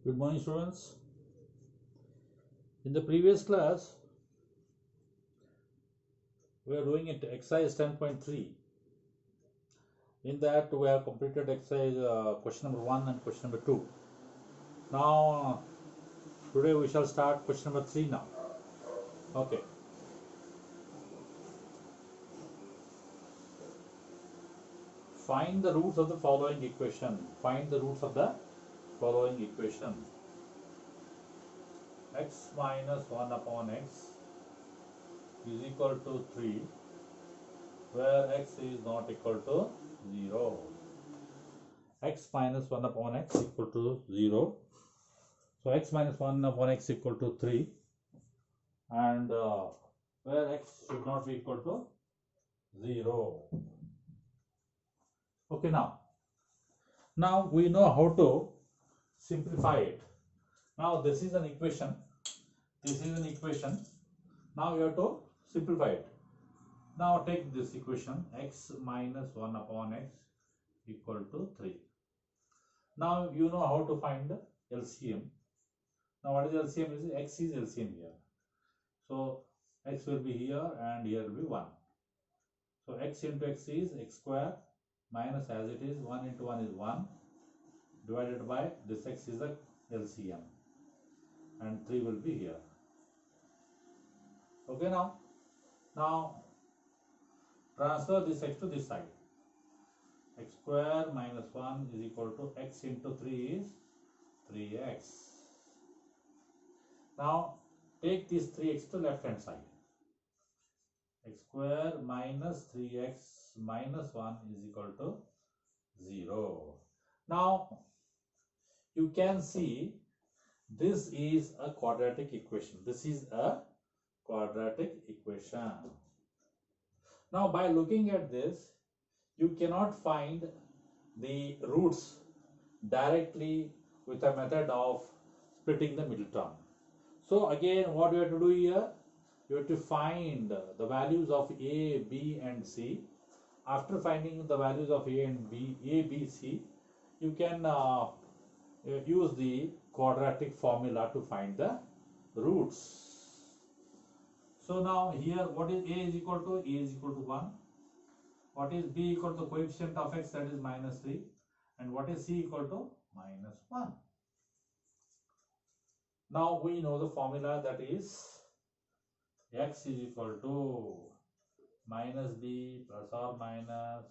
Good morning, students. In the previous class, we are doing it exercise 10.3. In that, we have completed exercise question number 1 and question number 2. Now, today we shall start question number 3 now. Okay. Find the roots of the following equation. Find the roots of the following equation. X minus 1 upon x is equal to 3, where x is not equal to 0. X minus 1 upon x equal to 0. So x minus 1 upon x equal to 3, and where x should not be equal to 0. Okay, now we know how to simplify it. Now this is an equation. Now you have to simplify it. Now take this equation, x minus 1 upon x equal to 3. Now you know how to find the LCM. Now what is LCM? Is x is LCM here. So x will be here and here will be 1. So x into x is x square minus, as it is, 1 into 1 is 1 divided by this x is the LCM, and 3 will be here. Okay, now transfer this x to this side. X square minus 1 is equal to x into 3 is 3x. Now take this 3x to left hand side. X square minus 3x minus 1 is equal to 0. Now you can see this is a quadratic equation. Now by looking at this, you cannot find the roots directly with a method of splitting the middle term. So again, what you have to do here, you have to find the values of a, b and c. After finding the values of a and b, a, b, c, you can use the quadratic formula to find the roots. So now here, what is a is equal to? A is equal to 1. What is b equal to the coefficient of x, that is minus 3. And what is c equal to? Minus 1. Now we know the formula, that is x is equal to minus b plus or minus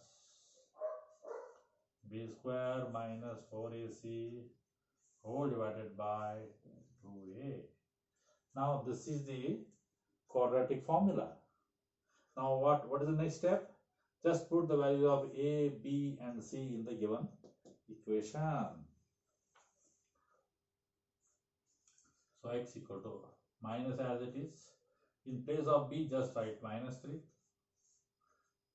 b square minus 4ac whole divided by 2a. Now this is the quadratic formula. Now what is the next step? Just put the values of a, b and c in the given equation. So x equal to minus, as it is. In place of b, just write minus 3.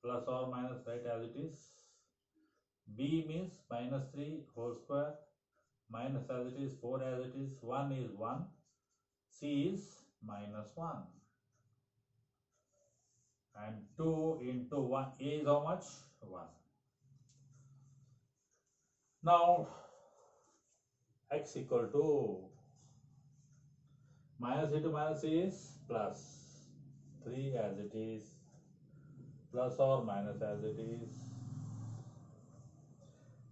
Plus or minus, write as it is. B means minus 3 whole square, minus as it is, 4 as it is, 1 is 1, c is minus 1. And 2 into 1, a is how much? 1. Now x equal to minus into minus is plus 3 as it is, plus or minus as it is.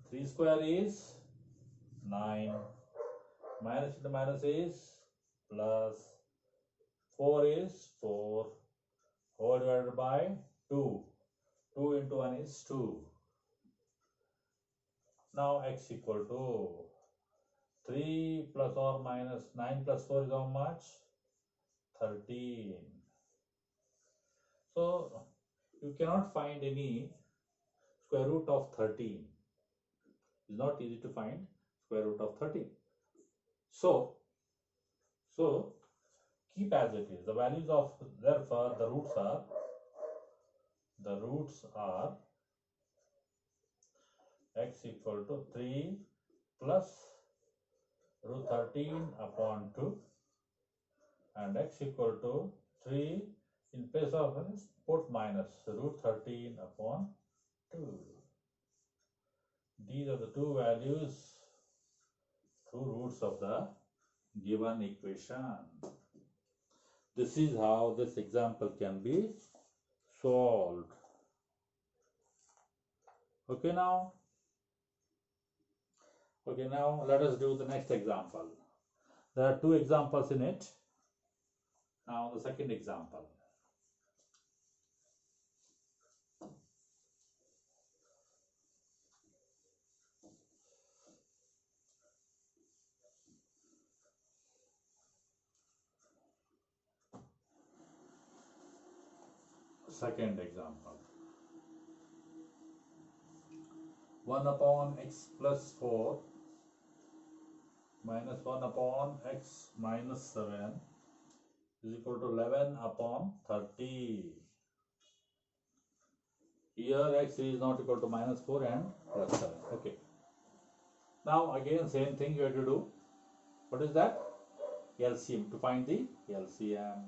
3 square is 9, minus into minus is plus, 4 is 4, whole divided by 2. 2 into 1 is 2. Now x equal to 3 plus or minus 9 plus 4 is how much? 13. So you cannot find any square root of 13. It's not easy to find square root of 13. So keep as it is. The values of, therefore the roots are x equal to 3 plus root 13 upon 2, and x equal to 3, in place of put minus root 13 upon 2. These are the two values two roots of the given equation. This is how this example can be solved. Okay, now let us do the next example. There are two examples in it. Now the second example. Second example. 1 upon x plus 4 minus 1 upon x minus 7 is equal to 11 upon 30. Here x is not equal to minus 4 and plus 7. Okay. Now again same thing you have to do. What is that? LCM, to find the LCM.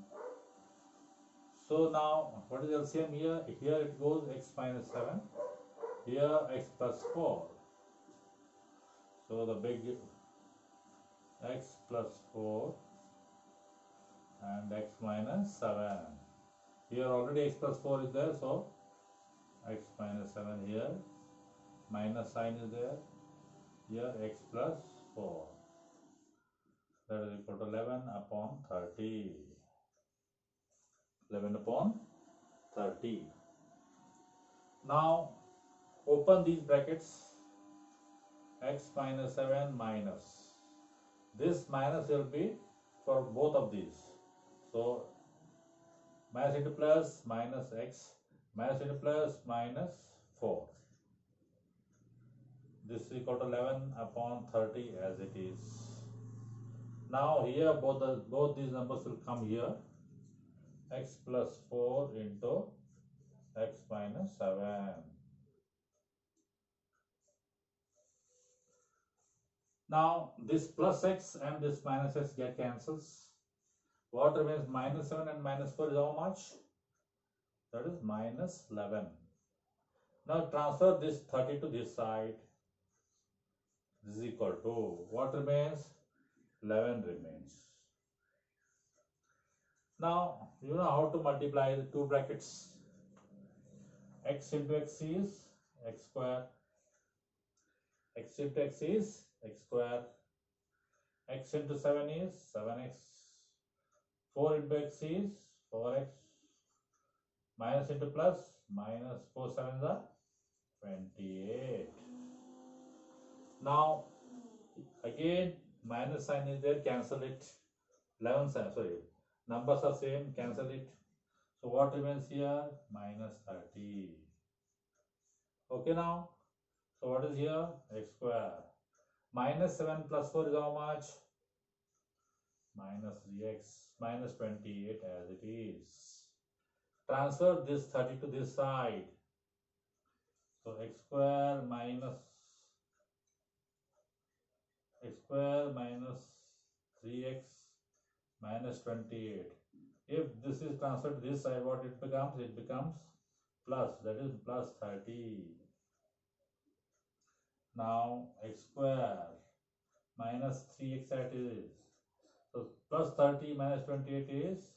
So now what is LCM here? Here it goes x minus 7. Here x plus 4. So the big x plus 4 and x minus 7. Here already x plus 4 is there, so x minus 7 here, minus sign is there, here x plus 4. That is equal to 11 upon 30. 11 upon 30. Now open these brackets. X minus 7 minus. This minus will be for both of these. So minus into plus minus x, minus into plus minus 4. This is equal to 11 upon 30 as it is. Now here both these numbers will come here. X plus 4 into x minus 7. Now this plus x and this minus x get cancels. What remains? Minus 7 and minus 4 is how much? That is minus 11. Now transfer this 30 to this side. This is equal to, what remains? 11 remains. Now you know how to multiply the two brackets. X into x is x square. X into x is x square. X into 7 is 7x. 4 into x is 4x. Minus into plus, minus 4 7s are 28. Now again minus sign is there, cancel it. 11 sign, sorry, numbers are same, cancel it. So what remains here? Minus 30. Okay now. So what is here? X square. Minus 7 plus 4 is how much? Minus 3x. Minus 28 as it is. Transfer this 30 to this side. So x square minus 3x minus 28. If this is transferred to this side, what it becomes? It becomes plus, that is plus 30. Now x square minus 3x that is. So plus 30 minus 28 is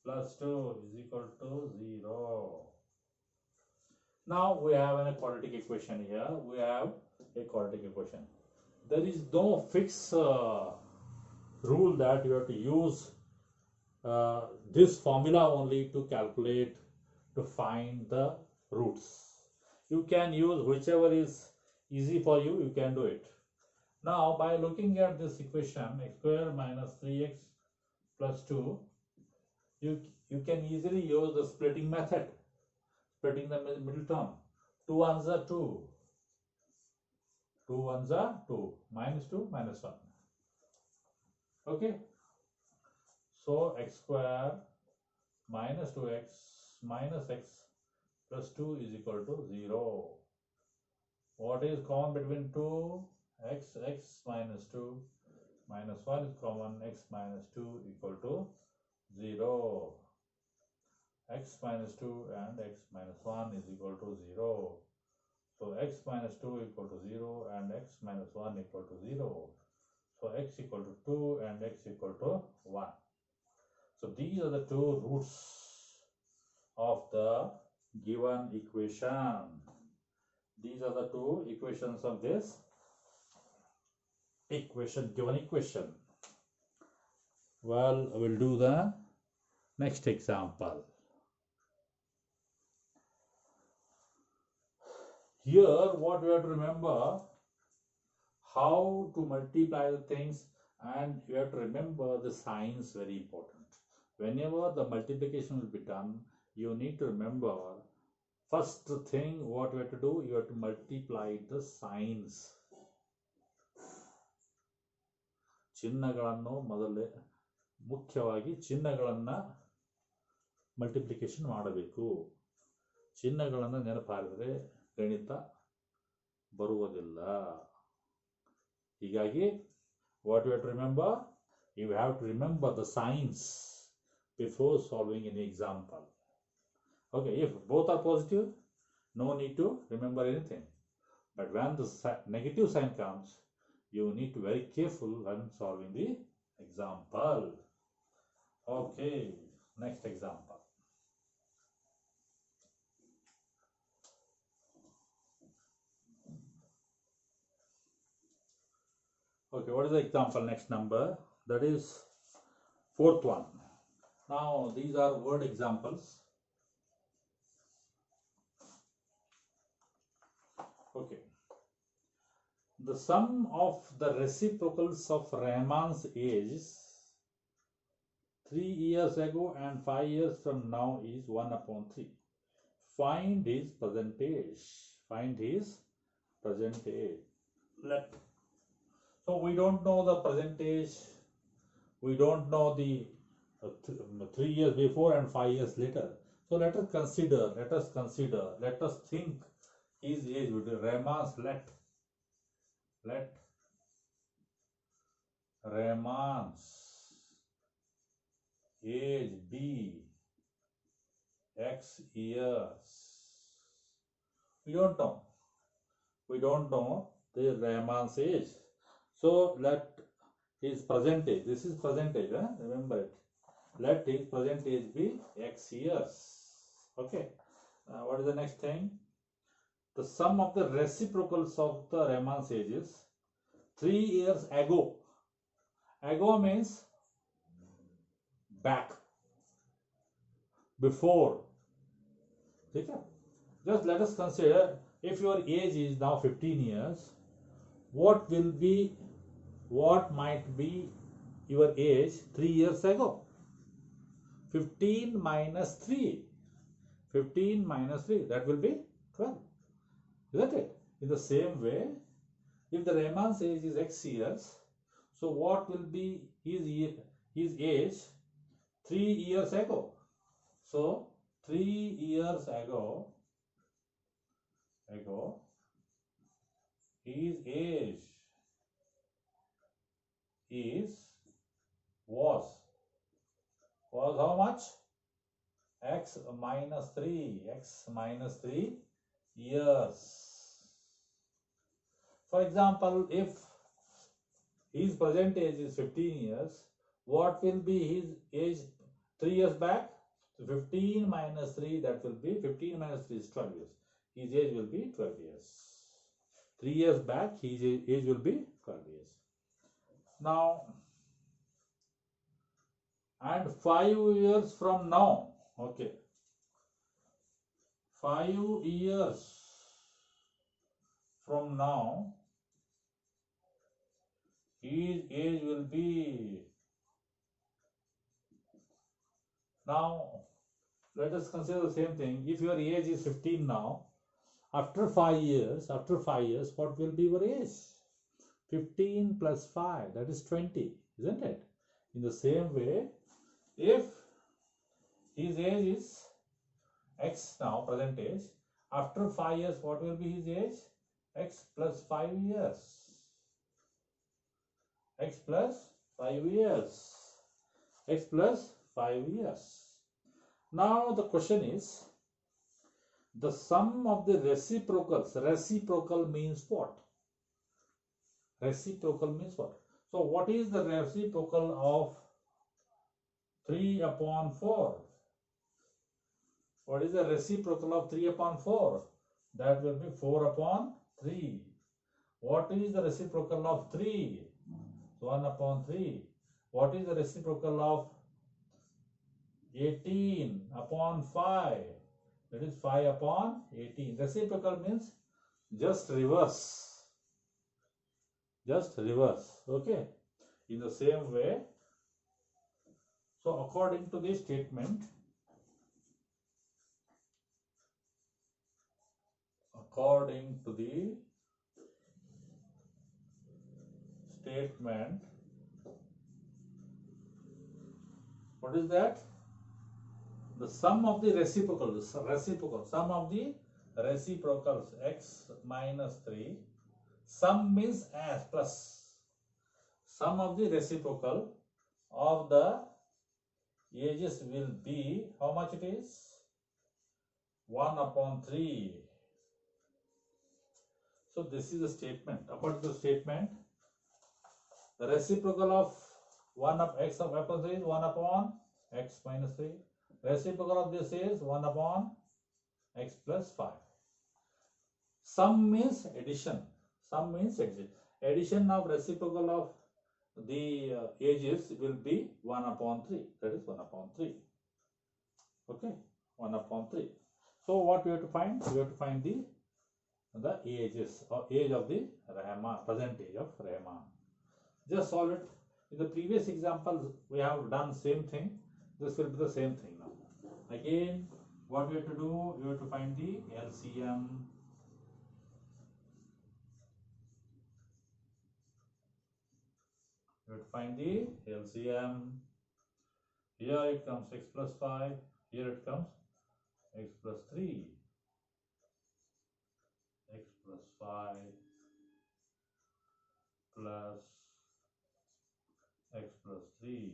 plus 2 is equal to 0. Now we have a quadratic equation here. We have a quadratic equation. There is no fixed rule that you have to use this formula only to calculate, to find the roots. You can use whichever is easy for you, you can do it. Now by looking at this equation, x square minus 3x plus 2, you can easily use the splitting method, splitting the middle term. 2 ones are 2. 2 ones are 2. Minus 2, minus 1. Okay. So x square minus 2x minus x plus 2 is equal to 0. What is common between 2? X minus 2 minus 1 is common. X minus 2 equal to 0. X minus 2 and x minus 1 is equal to 0. So x minus 2 equal to 0 and x minus 1 equal to 0. So x equal to 2 and x equal to 1. So these are the two roots of the given equation. These are the two equations of this given equation. Well, I will do the next example. Here, what we have to remember, how to multiply the things, and you have to remember the signs, very important. Whenever the multiplication will be done, you need to remember, first thing what you have to do, you have to multiply the signs. ಚಿಹ್ನೆಗಳನ್ನು ಮೊದಲೇ ಮುಖ್ಯವಾಗಿ ಚಿಹ್ನೆಗಳನ್ನು multiplication ಮಾಡಬೇಕು. ಚಿಹ್ನೆಗಳನ್ನು ನೆನಪಾರಿದರೆ ಗಣಿತ ಬರುವುದಿಲ್ಲ. ಹೀಗಾಗಿ what you have to remember, you have to remember the signs before solving any example. Okay, if both are positive, no need to remember anything. But when the negative sign comes, you need to be very careful when solving the example. Okay, next example. Okay, what is the example next number? That is fourth one. Now these are word examples. Okay. The sum of the reciprocals of Rahman's age 3 years ago and 5 years from now is 1/3. Find his present age. Find his present age. So we don't know the present age. We don't know the 3 years before and 5 years later. So let us consider. Let us think his age would be Rahman's. Let Rahman's age be X years. We don't know the Rahman's age. So let his present age, this is present age, remember it. Let his present age be X years. Okay. What is the next thing? The sum of the reciprocals of the Rahman's age is 3 years ago. Ago means back, before. Okay? Just let us consider, if your age is now 15 years, what might be your age 3 years ago? 15 minus 3. 15 minus 3, that will be 12. Isn't it? In the same way, if the Rahman's age is X years, so what will be his age 3 years ago? So 3 years ago, his age was how much? X minus 3 years. For example, if his present age is 15 years, what will be his age 3 years back? So 15 minus 3, that will be 15 minus 3 is 12 years. His age will be 12 years. 3 years back, his age will be 12 years. Now, and 5 years from now, okay, 5 years from now, his age will be, now let us consider the same thing. If your age is 15 now, after 5 years, what will be your age? 15 plus 5, that is 20, isn't it? In the same way, if his age is X now, present age, after 5 years, what will be his age? X plus 5 years. X plus 5 years. X plus 5 years. Now the question is, the sum of the reciprocals. Reciprocal means what? Reciprocal means what? So what is the reciprocal of 3 upon 4? What is the reciprocal of 3 upon 4? That will be 4 upon 3. What is the reciprocal of 3? 1 upon 3. What is the reciprocal of 18 upon 5? That is 5 upon 18. Reciprocal means just reverse. Just reverse. Okay. In the same way, so according to this statement, according to the statement, what is that? The sum of the reciprocals, sum of the reciprocals x minus 3, sum means as plus, sum of the reciprocal of the ages will be, how much it is? 1 upon 3. So this is the statement. According to the statement, the reciprocal of 1 of x upon 3 is 1 upon x minus 3. Reciprocal of this is 1 upon x plus 5. Sum means addition. Sum means addition. Addition of reciprocal of the ages will be 1 upon 3. That is 1 upon 3. Okay, 1 upon 3. So what we have to find? We have to find the ages or age of the Rahman, present age of Rahman. Just solve it. In the previous example, we have done same thing. This will be the same thing now. Again, what we have to do? We have to find the LCM. We have to find the LCM. Here it comes x plus 5. Here it comes x plus 3. X plus 5 plus x plus 3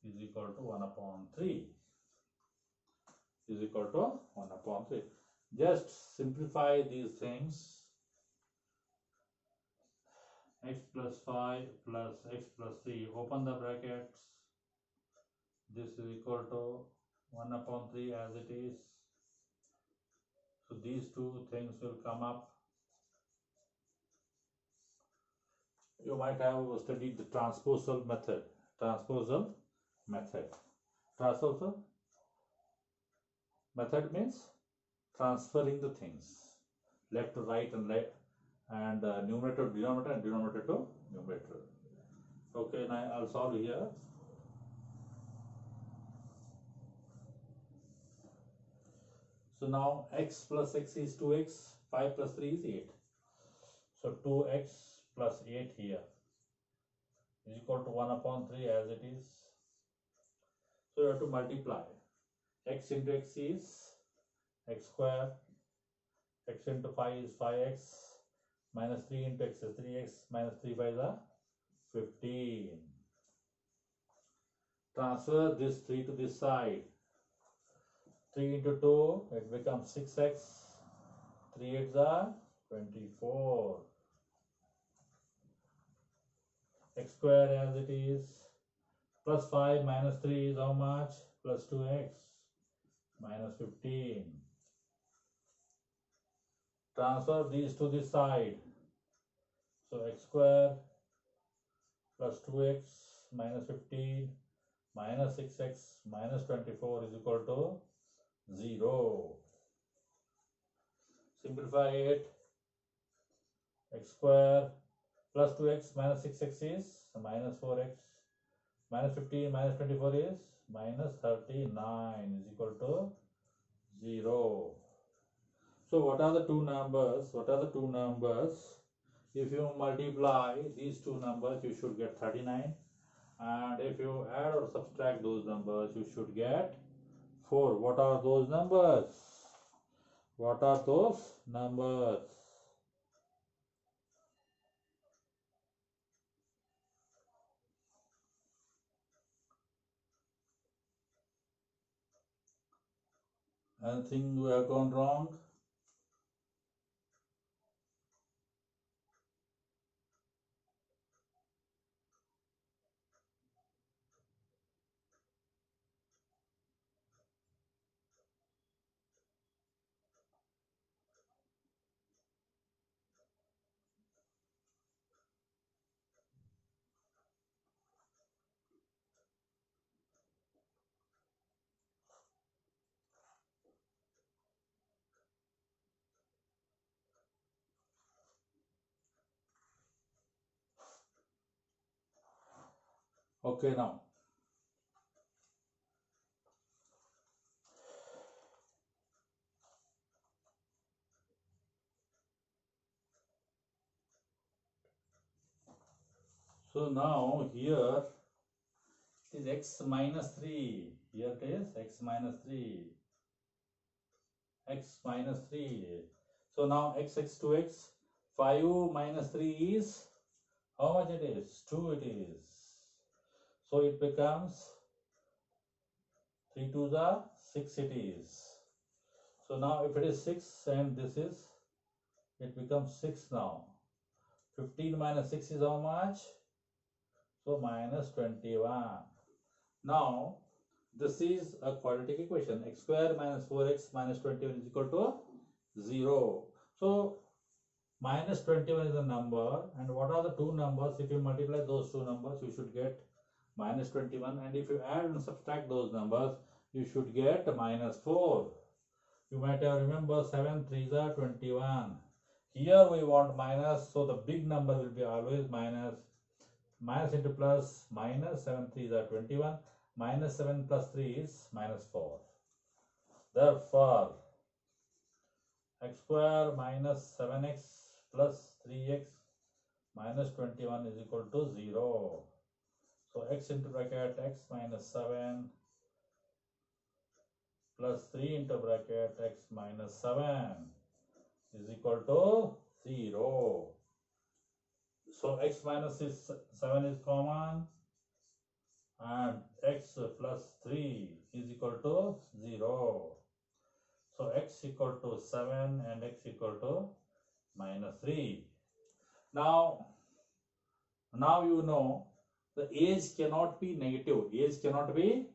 is equal to 1 upon 3. Is equal to 1 upon 3. Just simplify these things. X plus 5 plus x plus 3. Open the brackets. This is equal to 1 upon 3 as it is. So these two things will come up. You might have studied the transposal method. Transposal method. Transposal method means transferring the things left to right and left, and numerator to denominator and denominator to numerator. Okay, now I'll solve here. So now x plus x is 2x, 5 plus 3 is 8. So 2x plus 8 here is equal to 1 upon 3 as it is. So you have to multiply. X into x is x square, x into 5 is 5x, minus 3 into x is 3x, minus 3 by the 15. Transfer this 3 to this side. 3 into 2, it becomes 6x, 3 8s are 24. X square as it is, plus 5 minus 3 is how much? Plus 2x, minus 15. Transfer these to this side. So x square plus 2x minus 15 minus 6x minus 24 is equal to 0. Simplify it. X square plus 2x minus 6x is minus 4x. Minus 15 minus 24 is minus 39 is equal to 0. So what are the two numbers? What are the two numbers? If you multiply these two numbers, you should get 39. And if you add or subtract those numbers, you should get 4. What are those numbers? What are those numbers? Anything we have gone wrong? Okay, now. So now here is x minus 3. Here it is x minus 3. X minus 3. So now x to x. 5 minus 3 is, how much it is? 2 it is. So it becomes 3 to the 6 it is. So now if it is 6 and this is, it becomes 6 now. 15 minus 6 is how much? So minus 21. Now this is a quadratic equation. X square minus 4x minus 21 is equal to 0. So minus 21 is a number, and what are the two numbers? If you multiply those two numbers, you should get minus 21, and if you add and subtract those numbers, you should get minus 4. You might have remember 7 3s are 21. Here we want minus, so the big number will be always minus. Minus into plus, minus 7 3s are 21. Minus 7 plus 3 is minus 4. Therefore, x square minus 7x plus 3x minus 21 is equal to 0. So x into bracket x minus 7 plus 3 into bracket x minus 7 is equal to 0. So x minus 7 is common, and x plus 3 is equal to 0. So x equal to 7 and x equal to minus 3. Now you know the age cannot be negative. Age cannot be,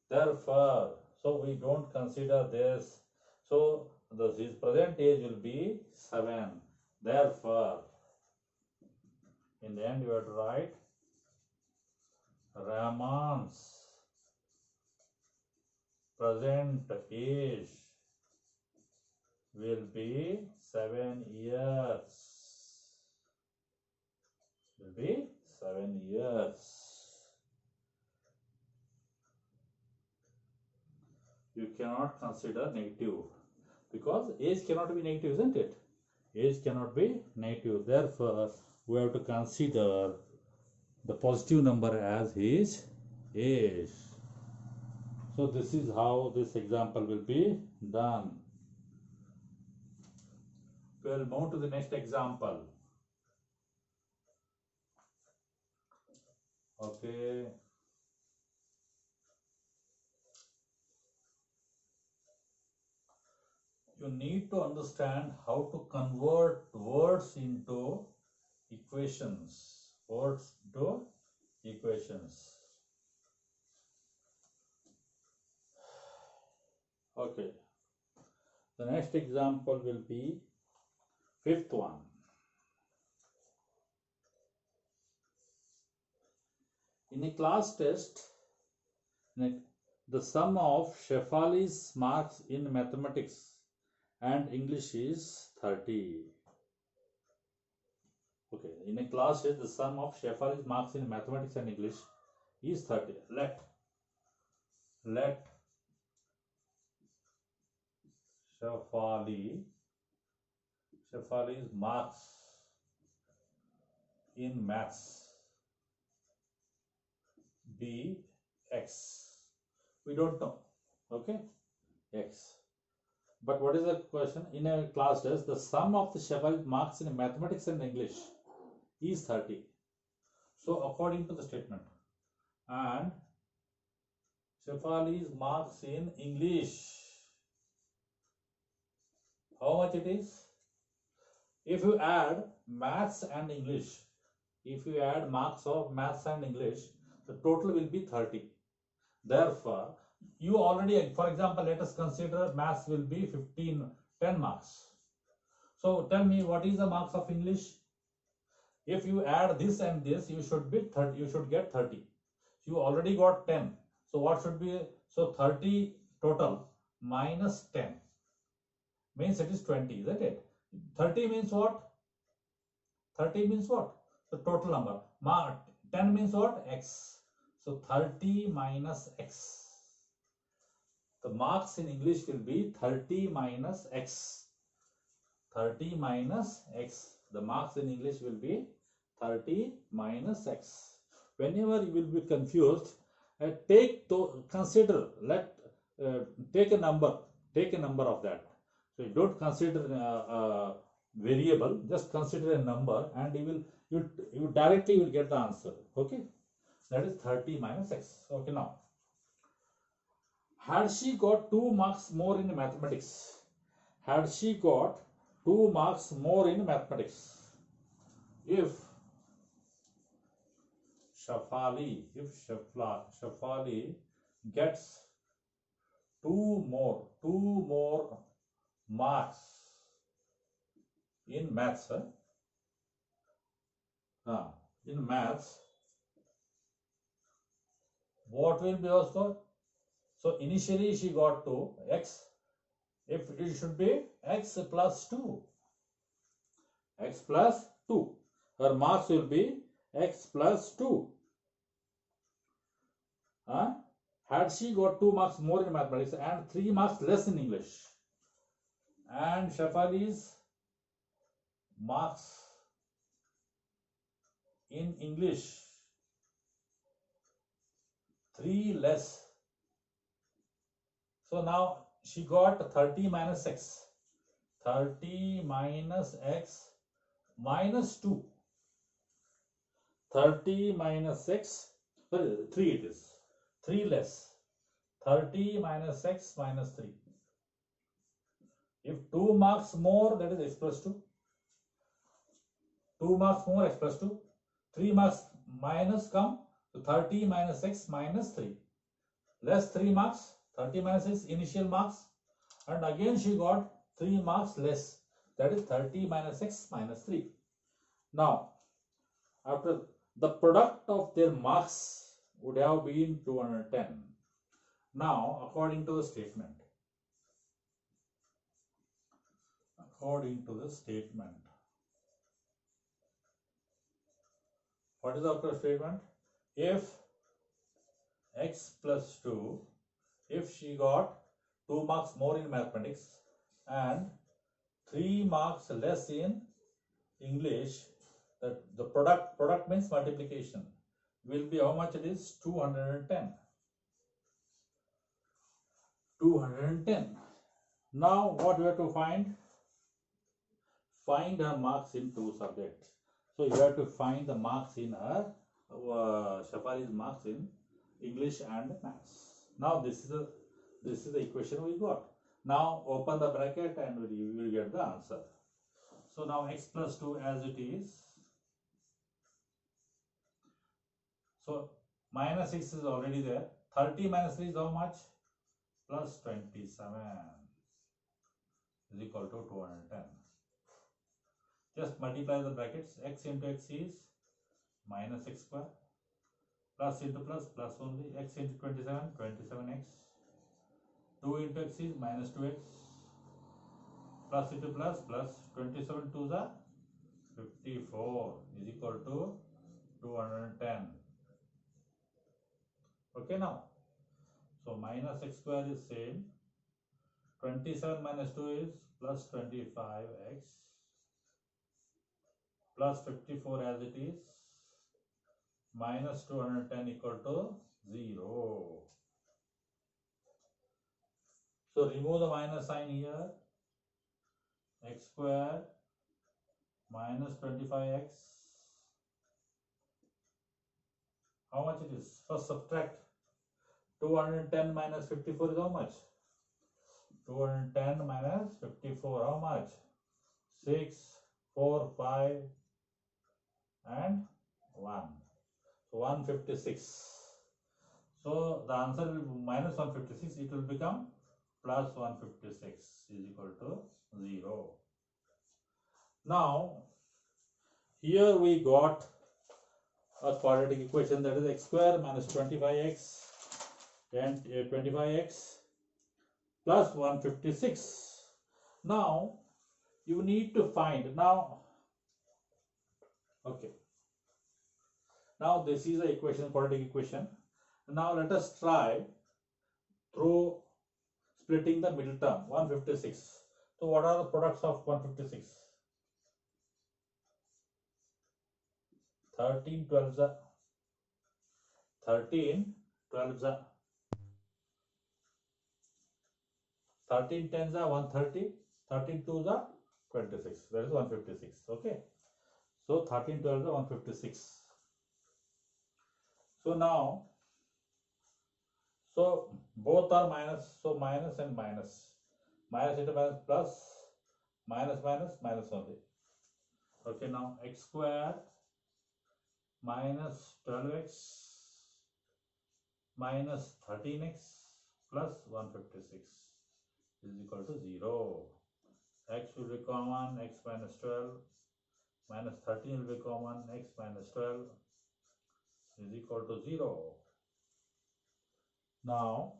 therefore, so we don't consider this. So his present age will be 7. Therefore, in the end you have to write Raman's present age will be 7 years. Will be 7 years. You cannot consider negative because age cannot be negative, isn't it? Age cannot be negative. Therefore, we have to consider the positive number as his age. So this is how this example will be done. We will move to the next example. Okay. You need to understand how to convert words into equations. Words into equations. Okay. The next example will be fifth one. In a class test, the sum of Shefali's marks in mathematics and English is 30. Okay, in a class test, the sum of Shefali's marks in mathematics and English is 30. Let Shefali's marks in maths be X. We don't know. Okay, X. But what is the question? In a class test, the sum of the Shefali's marks in mathematics and English is 30. So according to the statement, and Shefali's marks in English, how much it is? If you add maths and English, if you add marks of maths and English, the total will be 30. Therefore, you already, for example, let us consider maths will be 10 marks. So tell me, what is the marks of English? If you add this and this, you should be 30. You should get 30. You already got 10. So what should be? So 30 total minus 10 means it is 20, isn't it? 30 means what? 30 means what? The total number. 10 means what? X. So 30 minus x. The marks in English will be 30 minus x. 30 minus x. The marks in English will be 30 minus x. Whenever you will be confused, consider, take a number of that. So you don't consider a variable, just consider a number, and you directly will get the answer. Okay, that is 30 minus x. Okay, now, had she got 2 marks more in mathematics? Had she got 2 marks more in mathematics? If Shafali gets 2 more marks in maths, what will be her score? So initially she got 2 x. If it should be x plus 2. X plus 2. Her marks will be x plus 2. Had she got 2 marks more in mathematics and 3 marks less in English, and Shafali's marks in English 3 less. So now she got 30 minus x. 30 minus x minus 2. 30 minus x, sorry, 3 it is. 3 less. 30 minus x minus 3. If 2 marks more, that is x plus 2. 2 marks more, x plus 2. 3 marks minus come to 30 minus x minus 3. Less 3 marks, 30 minus x initial marks. And again she got 3 marks less. That is 30 minus x minus 3. Now, after the product of their marks would have been 210. Now, according to the statement, what is the after statement? If x plus 2, if she got 2 marks more in mathematics and 3 marks less in English, that the product means multiplication, will be how much it is? 210. 210. Now what we have to find? Find her marks in 2 subjects. So you have to find the marks in her Shafali's marks in English and maths. Now this is the equation we got. Now open the bracket and we will get the answer. So now x plus 2 as it is. So minus 6 is already there. 30 minus 3 is how much? Plus 27 is equal to 210. Just multiply the brackets. X into x is minus x square. Plus into plus, plus only. X into 27, 27x. 2 into x is minus 2x. Plus into plus, plus 27 2s are 54 is equal to 210. Okay, now. So minus x square is same. 27 minus 2 is plus 25x. Plus 54 as it is. Minus 210 equal to 0. So remove the minus sign here. X square minus 25x. How much it is? First subtract. 210 minus 54 is how much? 210 minus 54, how much? 6, 4, 5 and 1. So 156. So the answer will be minus 156. It will become plus 156 is equal to 0. Now, here we got a quadratic equation, that is x square minus 25x and 25x plus 156. Now, you need to find, okay. Now, this is the equation, quadratic equation. Now let us try through splitting the middle term 156. So what are the products of 156? 13 12s are 13 12s are 13 10s are 130, 13 2s are 26. That is 156. Okay. So 13 12s are 156. So now, so both are minus, so minus and minus. Minus into minus plus, minus minus minus only. Okay, now x square minus 12x minus 13x plus 156 is equal to 0. X will be common, x minus 12 minus 13 will be common, x minus 12 is equal to 0. Now,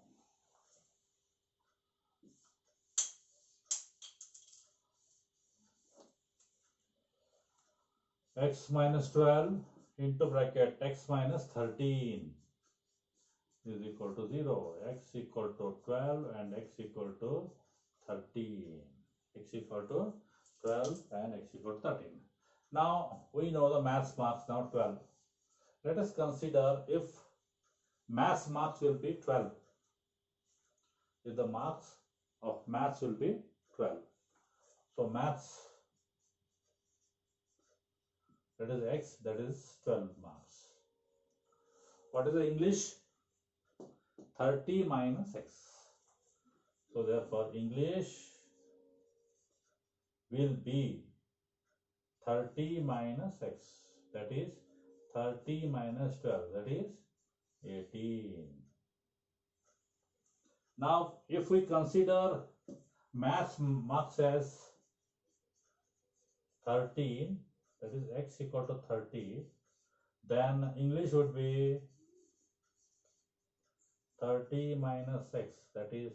x minus 12 into bracket x minus 13 is equal to 0. X equal to 12 and x equal to 13. X equal to 12 and x equal to 13. Now we know the maths marks now 12. Let us consider if maths marks will be 12. If the marks of maths will be 12. So maths, that is x, that is 12 marks. What is the English? 30 minus x. So therefore English will be 30 minus x, that is 30 minus 12, that is 18. Now if we consider maths marks as 13, that is x equal to 30, then English would be 30 minus x, that is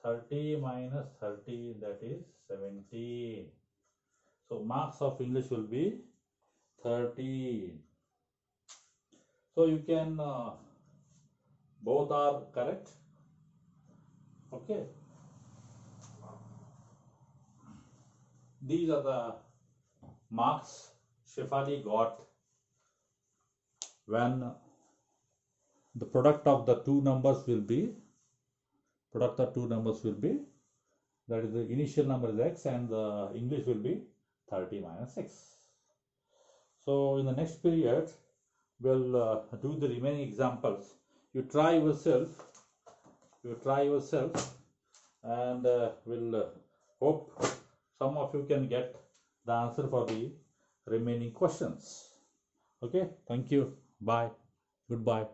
30 minus 30, that is 17. So marks of English will be 13. So you can, both are correct. Okay. These are the marks Shefali got when the product of the two numbers will be, that is the initial number is x and the English will be 30 minus x. So in the next period, we'll do the remaining examples. You try yourself, and we'll hope some of you can get the answer for the remaining questions. Okay, thank you. Bye. Goodbye.